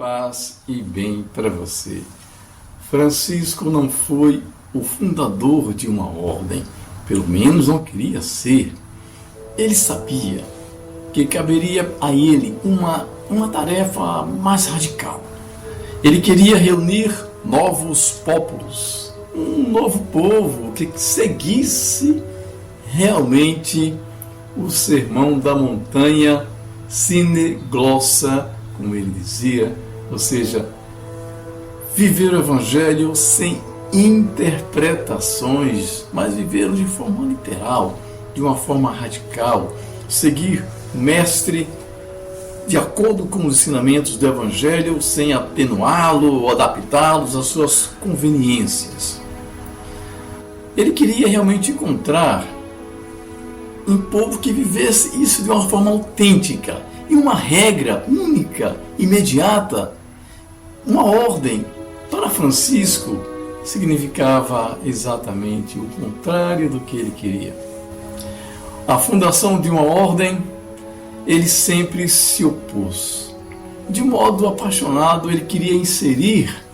Paz e bem para você. Francisco não foi o fundador de uma ordem, pelo menos não queria ser. Ele sabia que caberia a ele uma tarefa mais radical. Ele queria reunir novos povos, um novo povo que seguisse realmente o sermão da montanha sine glossa, como ele dizia, ou seja, viver o Evangelho sem interpretações, mas vivê-lo de forma literal, de uma forma radical, seguir o Mestre de acordo com os ensinamentos do Evangelho, sem atenuá-lo ou adaptá-los às suas conveniências. Ele queria realmente encontrar um povo que vivesse isso de uma forma autêntica, e uma regra única, imediata, uma ordem. Para Francisco, significava exatamente o contrário do que ele queria. A fundação de uma ordem, ele sempre se opôs. De modo apaixonado, ele queria inserir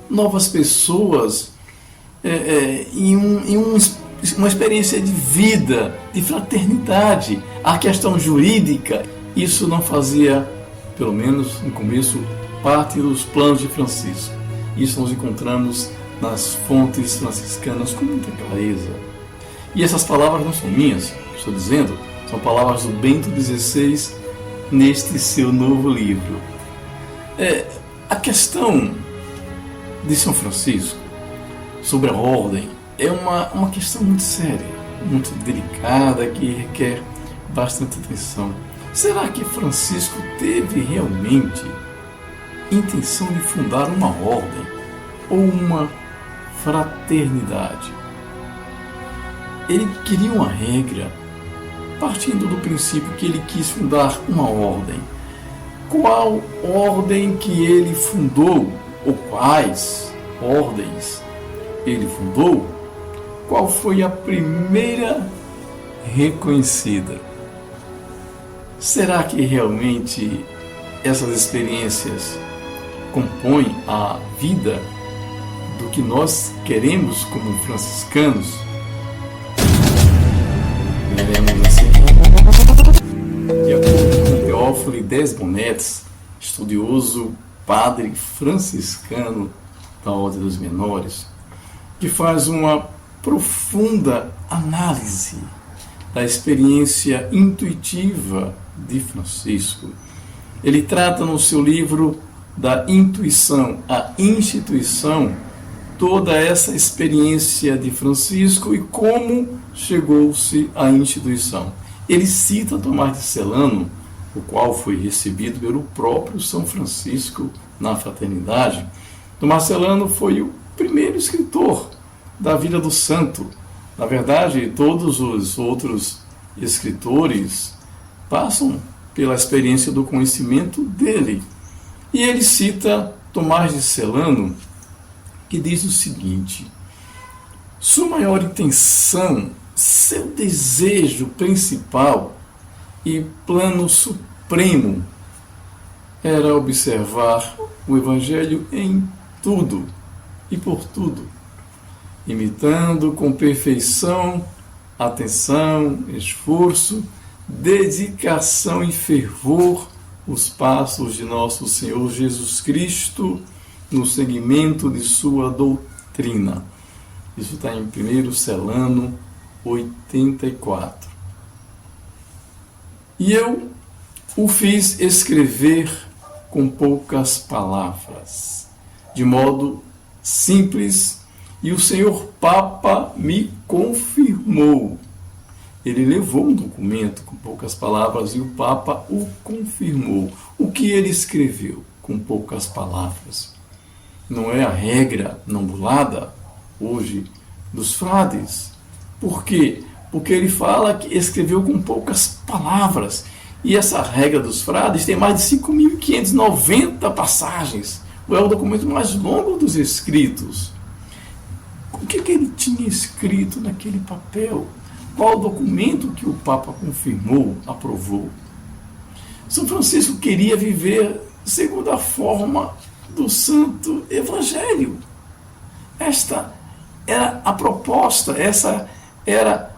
novas pessoas em uma experiência de vida, de fraternidade. A questão jurídica, isso não fazia, pelo menos no começo, parte dos planos de Francisco. Isso nós encontramos nas fontes franciscanas com muita clareza. E essas palavras não são minhas, estou dizendo, são palavras do Bento XVI neste seu novo livro. A questão de São Francisco sobre a ordem é uma questão muito séria, muito delicada, que requer bastante atenção. Será que Francisco teve realmente intenção de fundar uma ordem ou uma fraternidade? Ele queria uma regra, partindo do princípio que ele quis fundar uma ordem. Qual ordem que ele fundou, ou quais ordens ele fundou? Qual foi a primeira reconhecida? Será que realmente essas experiências compõem a vida do que nós queremos como franciscanos? Veremos assim. De acordo com Teófilo Desbonetes, estudioso padre franciscano da Ordem dos Menores, que faz uma profunda análise da experiência intuitiva de Francisco. Ele trata no seu livro da intuição, a instituição, toda essa experiência de Francisco e como chegou-se à instituição. Ele cita Tomás de Celano, o qual foi recebido pelo próprio São Francisco na fraternidade. Tomás de Celano foi o primeiro escritor da vida do santo. Na verdade, todos os outros escritores passam pela experiência do conhecimento dele. E ele cita Tomás de Celano, que diz o seguinte: sua maior intenção, seu desejo principal e plano supremo era observar o Evangelho em tudo e por tudo, imitando com perfeição, atenção, esforço, dedicação e fervor os passos de nosso Senhor Jesus Cristo no seguimento de sua doutrina. Isso está em 1 Celano 84. E eu o fiz escrever com poucas palavras, de modo simples, e o Senhor Papa me confirmou. Ele levou um documento com poucas palavras e o Papa o confirmou. O que ele escreveu com poucas palavras? Não é a regra não bulada hoje dos frades. Por quê? Porque ele fala que escreveu com poucas palavras. E essa regra dos frades tem mais de 5.590 passagens. É o documento mais longo dos escritos. O que ele tinha escrito naquele papel? Qual o documento que o Papa confirmou, aprovou? São Francisco queria viver segundo a forma do Santo Evangelho. Esta era a proposta, essa era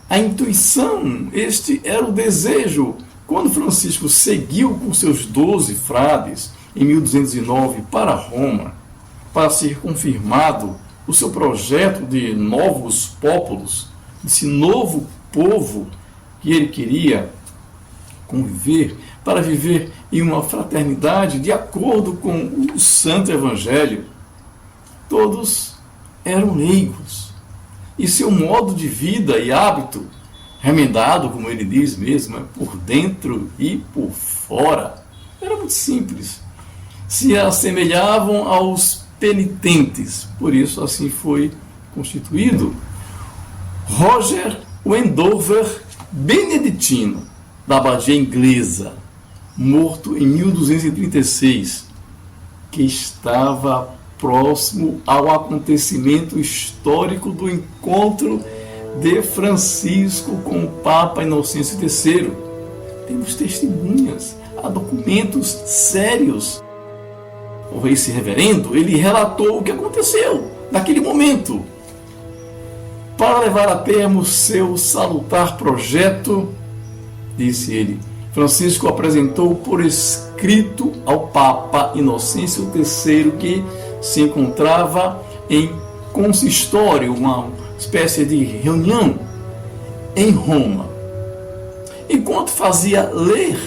a intuição, este era o desejo. Quando Francisco seguiu com seus 12 frades em 1209 para Roma, para ser confirmado o seu projeto de novos pópulos, desse novo povo que ele queria conviver, para viver em uma fraternidade de acordo com o Santo Evangelho. Todos eram leigos, e seu modo de vida e hábito, remendado, como ele diz mesmo, por dentro e por fora, era muito simples. Se assemelhavam aos penitentes, por isso assim foi constituído Roger Wendover Beneditino, da abadia inglesa, morto em 1236, que estava próximo ao acontecimento histórico do encontro de Francisco com o Papa Inocêncio III. Temos testemunhas, há documentos sérios. Esse reverendo, ele relatou o que aconteceu naquele momento. Para levar a termo seu salutar projeto, disse ele, Francisco apresentou por escrito ao Papa Inocêncio III, que se encontrava em consistório, uma espécie de reunião em Roma. Enquanto fazia ler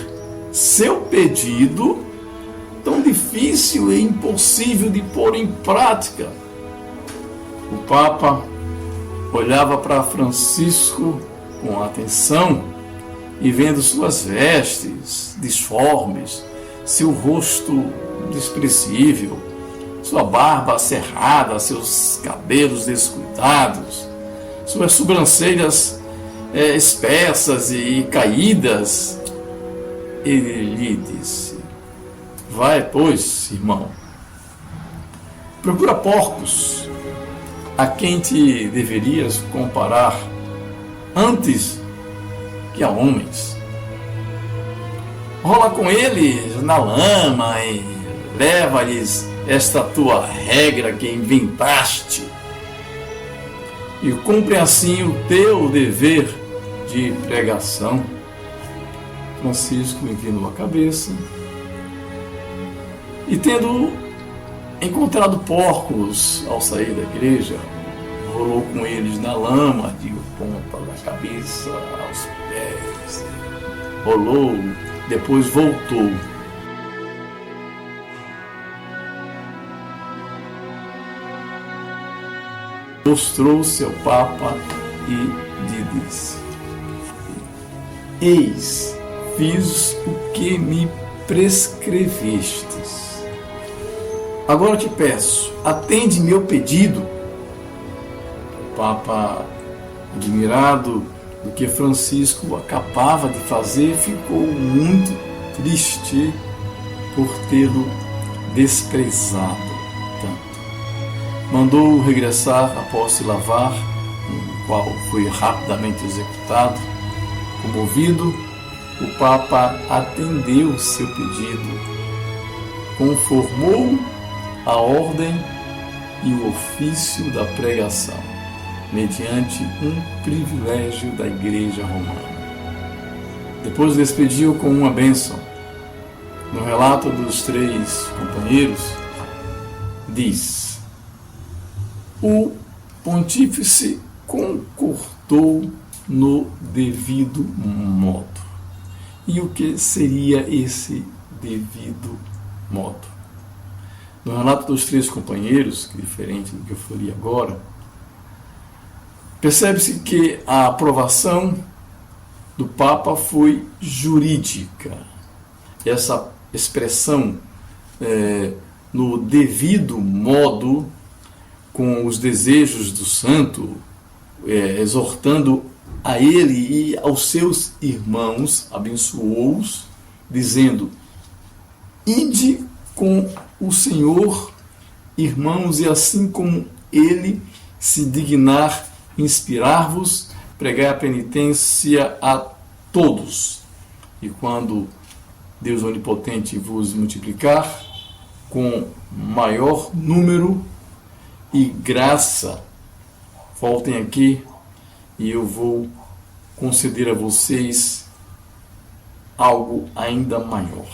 seu pedido, tão difícil e impossível de pôr em prática, o Papa olhava para Francisco com atenção e, vendo suas vestes disformes, seu rosto desprezível, sua barba cerrada, seus cabelos descuidados, suas sobrancelhas espessas e caídas, ele lhe disse: vai, pois, irmão, procura porcos a quem te deverias comparar antes que a homens. Rola com eles na lama e leva-lhes esta tua regra que inventaste, e cumpre assim o teu dever de pregação. Francisco inclinou a cabeça e, tendo encontrado porcos ao sair da igreja, rolou com eles na lama, de ponta da cabeça aos pés, rolou, depois voltou. Mostrou-se ao Papa e lhe disse: eis, fiz o que me prescrevestes. Agora te peço, atende meu pedido. O Papa, admirado do que Francisco acabava de fazer, ficou muito triste por tê-lo desprezado tanto. Mandou regressar após se lavar, o qual foi rapidamente executado. Comovido, o Papa atendeu seu pedido, conformou a ordem e o ofício da pregação, mediante um privilégio da Igreja Romana. Depois despediu com uma bênção. No relato dos 3 companheiros, diz: o pontífice concordou no devido modo. E o que seria esse devido modo? No relato dos 3 companheiros, que é diferente do que eu falei agora, percebe-se que a aprovação do Papa foi jurídica. Essa expressão no devido modo, com os desejos do santo, exortando a ele e aos seus irmãos, abençoou-os, dizendo: ide com o Senhor, irmãos, e assim como ele se dignar inspirar-vos, pregai a penitência a todos. E quando Deus Onipotente vos multiplicar com maior número e graça. Voltem aqui e eu vou conceder a vocês algo ainda maior.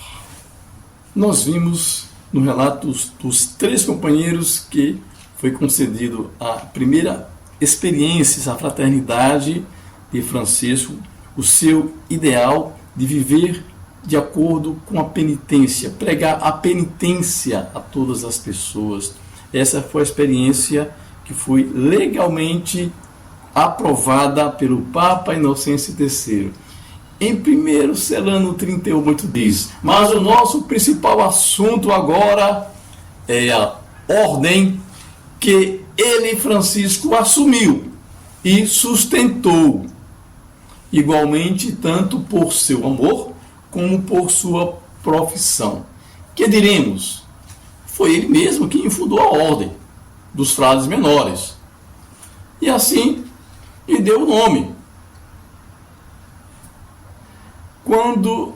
Nós vimos no relato dos 3 companheiros que foi concedido a primeira experiência, essa fraternidade de Francisco, o seu ideal de viver de acordo com a penitência, pregar a penitência a todas as pessoas. Essa foi a experiência que foi legalmente aprovada pelo Papa Inocêncio III. Em 1 Celano 38 diz: mas o nosso principal assunto agora é a ordem que ele, Francisco, assumiu e sustentou, igualmente tanto por seu amor como por sua profissão. Que diremos? Foi ele mesmo quem fundou a ordem dos frades menores. E assim lhe deu o nome. Quando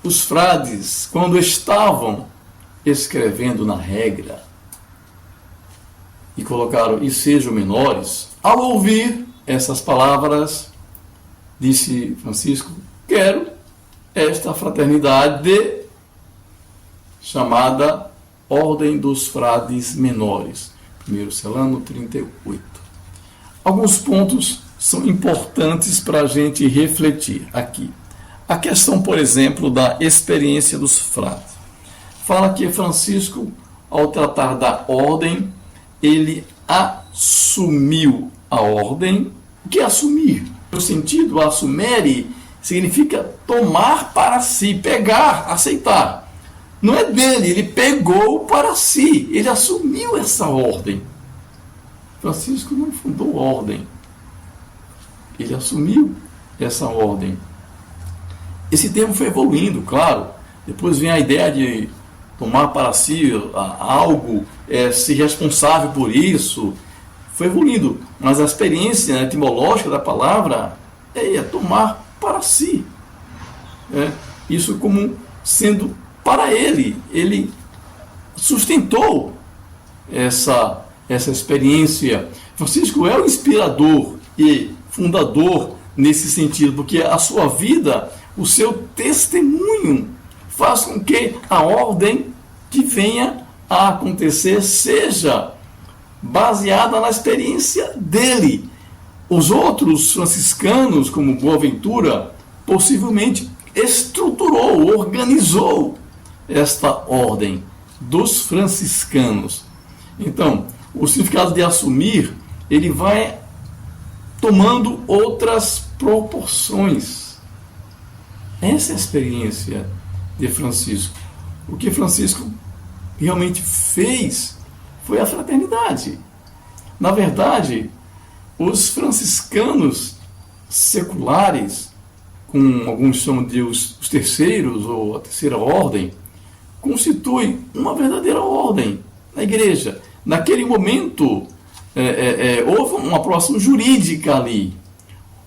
os frades, quando estavam escrevendo na regra e colocaram "e sejam menores", ao ouvir essas palavras, disse Francisco: quero esta fraternidade chamada Ordem dos Frades Menores. 1 Celano 38. Alguns pontos são importantes para a gente refletir aqui. A questão, por exemplo, da experiência dos frades. Fala que Francisco, ao tratar da ordem, ele assumiu a ordem. O que é assumir? No sentido, assumere significa tomar para si, pegar, aceitar. Não é dele, ele pegou para si, ele assumiu essa ordem. Francisco não fundou ordem, ele assumiu essa ordem. Esse termo foi evoluindo, claro. Depois vem a ideia de tomar para si algo, ser responsável por isso. Foi evoluindo, mas a experiência etimológica da palavra é tomar para si. Isso como sendo para ele. Ele sustentou essa experiência. Francisco é o inspirador e fundador nesse sentido, porque a sua vida, o seu testemunho, faz com que a ordem que venha a acontecer seja baseada na experiência dele. Os outros franciscanos, como Boaventura, possivelmente estruturou, organizou esta ordem dos franciscanos. Então, o significado de assumir, ele vai tomando outras proporções. Essa é a experiência de Francisco. O que Francisco realmente fez foi a fraternidade. Na verdade, os franciscanos seculares, com alguns chamam de os terceiros ou a terceira ordem, constituem uma verdadeira ordem na igreja. Naquele momento, houve uma aprovação jurídica ali.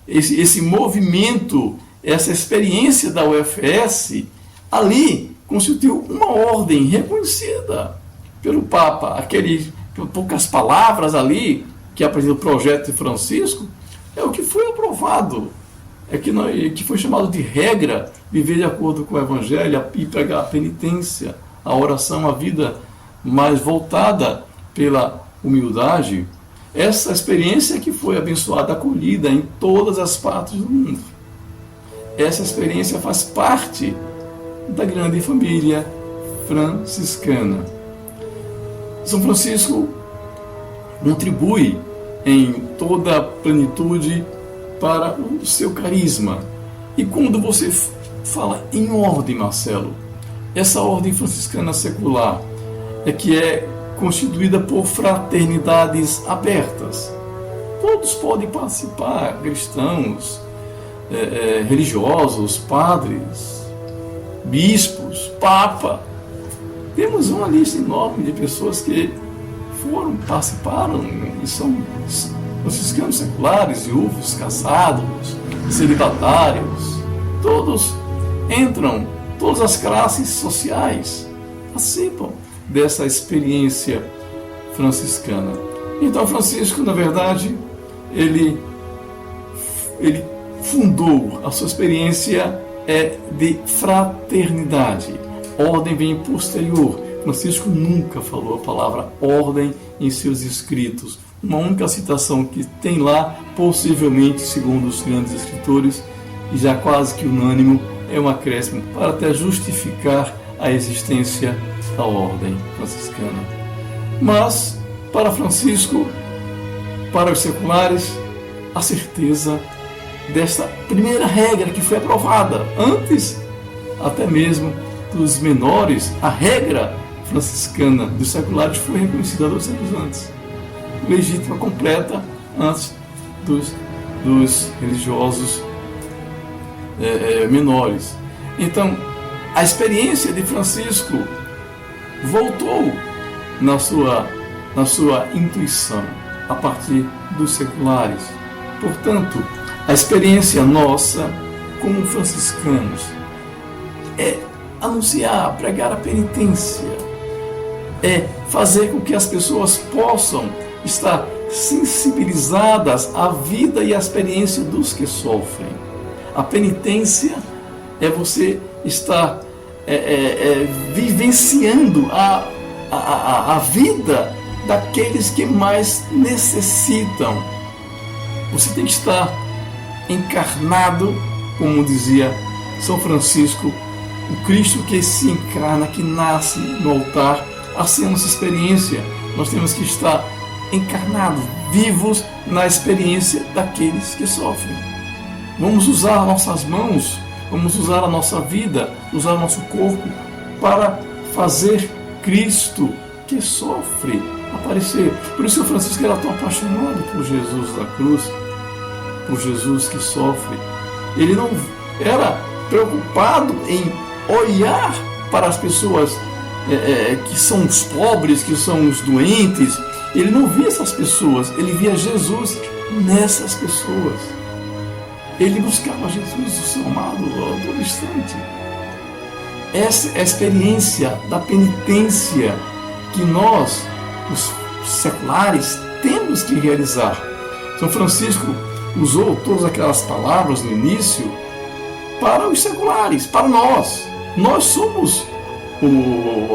Esse movimento, essa experiência da UFS, ali constituiu uma ordem reconhecida pelo Papa. Poucas palavras ali, que apresenta o projeto de Francisco, é o que foi aprovado. Que foi chamado de regra, viver de acordo com o Evangelho e pregar a penitência, a oração, a vida mais voltada pela humildade. Essa experiência que foi abençoada, acolhida em todas as partes do mundo. Essa experiência faz parte da grande família franciscana. São Francisco contribui em toda a plenitude para o seu carisma. E quando você fala em ordem, Marcelo, essa ordem franciscana secular que é constituída por fraternidades abertas. Todos podem participar, cristãos, religiosos, padres, bispos, papa. Temos uma lista enorme de pessoas que participaram e são franciscanos seculares, viúvos, casados, celibatários. Todos entram todas as classes sociais participam dessa experiência franciscana. Então Francisco, na verdade, ele fundou a sua experiência de fraternidade. Ordem vem posterior. Francisco nunca falou a palavra ordem em seus escritos. Uma única citação que tem lá, possivelmente, segundo os grandes escritores, e já quase que unânime, é um acréscimo para até justificar a existência da ordem franciscana. Mas, para Francisco, para os seculares, a certeza desta primeira regra que foi aprovada antes até mesmo dos menores, a regra franciscana dos seculares foi reconhecida 2 séculos antes, legítima, completa, antes dos religiosos menores. Então, a experiência de Francisco voltou na sua intuição a partir dos seculares. Portanto, a experiência nossa como franciscanos é anunciar, pregar a penitência, é fazer com que as pessoas possam estar sensibilizadas à vida e à experiência dos que sofrem. A penitência é você estar vivenciando a vida daqueles que mais necessitam. Você tem que estar encarnado, como dizia São Francisco, o Cristo que se encarna, que nasce no altar. Assim é a nossa experiência. Nós temos que estar encarnados, vivos na experiência daqueles que sofrem. Vamos usar nossas mãos, vamos usar a nossa vida, usar o nosso corpo para fazer Cristo que sofre aparecer. Por isso o Francisco era tão apaixonado por Jesus da cruz, por Jesus que sofre. Ele não era preocupado em olhar para as pessoas que são os pobres, que são os doentes. Ele não via essas pessoas, ele via Jesus nessas pessoas. Ele buscava Jesus, o seu amado, a todo instante. Essa é a experiência da penitência que nós, os seculares, temos que realizar. São Francisco usou todas aquelas palavras no início para os seculares, para nós. Nós somos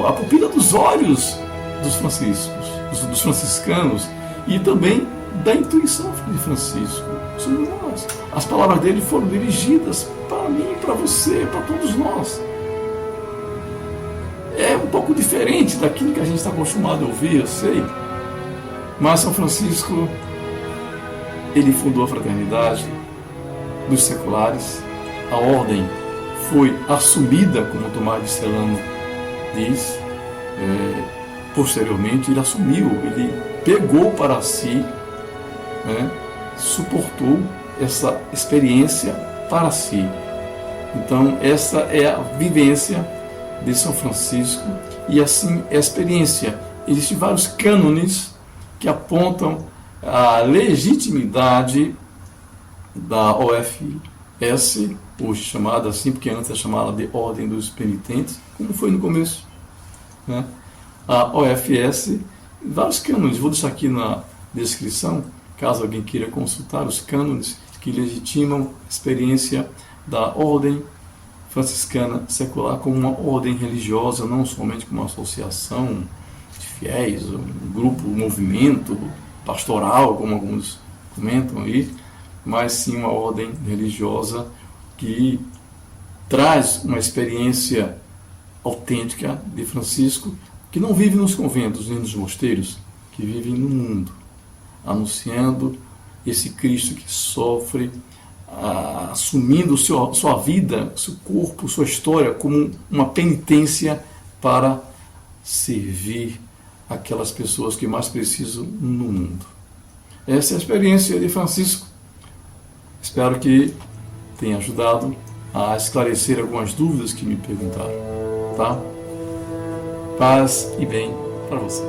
a pupila dos olhos dos franciscanos e também da intuição de Francisco. Somos nós. As palavras dele foram dirigidas para mim, para você, para todos nós. É um pouco diferente daquilo que a gente está acostumado a ouvir, eu sei. Mas São Francisco, ele fundou a fraternidade dos seculares. A ordem foi assumida, como Tomás de Celano diz. Posteriormente, ele assumiu, ele pegou para si, suportou essa experiência para si. Então, essa é a vivência de São Francisco e assim é a experiência. Existem vários cânones que apontam a legitimidade da OFS, hoje chamada assim, porque antes era chamada de Ordem dos Penitentes, como foi no começo, né? A OFS, vários cânones, vou deixar aqui na descrição, caso alguém queira consultar os cânones que legitimam a experiência da Ordem Franciscana Secular como uma ordem religiosa, não somente como uma associação de fiéis, um grupo, um movimento pastoral, como alguns comentam aí, mas sim uma ordem religiosa que traz uma experiência autêntica de Francisco, que não vive nos conventos nem nos mosteiros, que vive no mundo, anunciando esse Cristo que sofre, assumindo sua vida, seu corpo, sua história como uma penitência para servir aquelas pessoas que mais precisam no mundo. Essa é a experiência de Francisco. Espero que tenha ajudado a esclarecer algumas dúvidas que me perguntaram. Tá? Paz e bem para você.